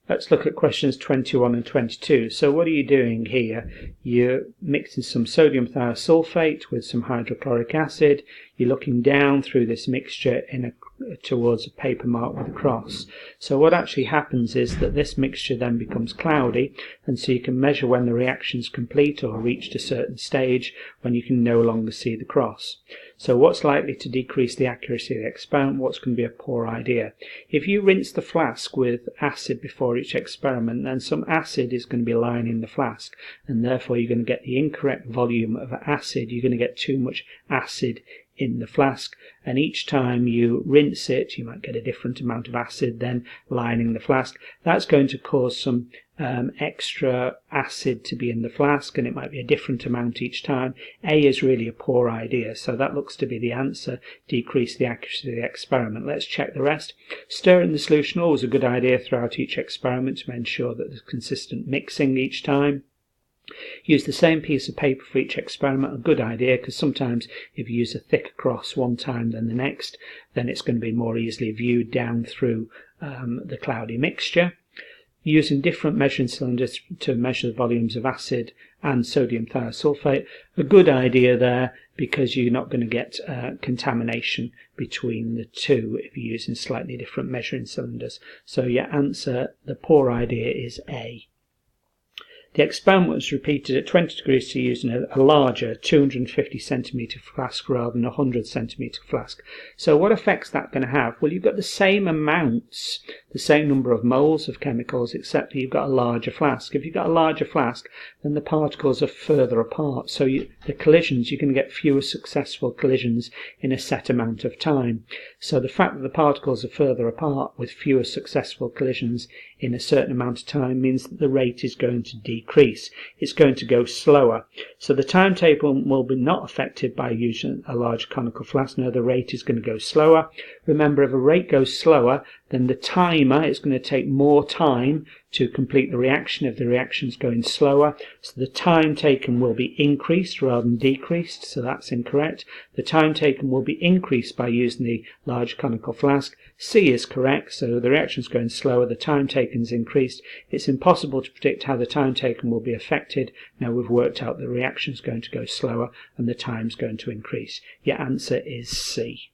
Let's look at questions 21 and 22. So what are you doing here? You're mixing some sodium thiosulfate with some hydrochloric acid. You're looking down through this mixture towards a paper mark with a cross. So what actually happens is that this mixture then becomes cloudy, and so you can measure when the reaction's complete or reached a certain stage when you can no longer see the cross. So what's likely to decrease the accuracy of the experiment? What's going to be a poor idea? If you rinse the flask with acid before each experiment, then some acid is going to be lining the flask, and therefore you're going to get the incorrect volume of acid. You're going to get too much acid in the flask, and each time you rinse it you might get a different amount of acid then lining the flask. That's going to cause some extra acid to be in the flask, and it might be a different amount each time. A is really a poor idea, so that looks to be the answer. Decrease the accuracy of the experiment. Let's check the rest. Stir in the solution, always a good idea throughout each experiment to ensure that there's consistent mixing each time. Use the same piece of paper for each experiment, a good idea, because sometimes if you use a thicker cross one time than the next, then it's going to be more easily viewed down through the cloudy mixture. Using different measuring cylinders to measure the volumes of acid and sodium thiosulfate, a good idea there, because you're not going to get contamination between the two if you're using slightly different measuring cylinders. So your answer, the poor idea, is A. The experiment was repeated at 20 degrees C using a larger 250 centimetre flask rather than a 100 centimetre flask. So what effect's that going to have? Well, you've got the same amounts, the same number of moles of chemicals, except you've got a larger flask. If you've got a larger flask, then the particles are further apart. So the collisions, you can get fewer successful collisions in a set amount of time. So the fact that the particles are further apart with fewer successful collisions in a certain amount of time means that the rate is going to decrease. It's going to go slower. So the timetable will be not affected by using a large conical flask. No, the rate is going to go slower. Remember, if a rate goes slower, then the timer is going to take more time to complete the reaction if the reaction is going slower. So the time taken will be increased rather than decreased, so that's incorrect. The time taken will be increased by using the large conical flask. C is correct, so the reaction is going slower, the time taken is increased. It's impossible to predict how the time taken will be affected. Now we've worked out the reaction is going to go slower and the time is going to increase. Your answer is C.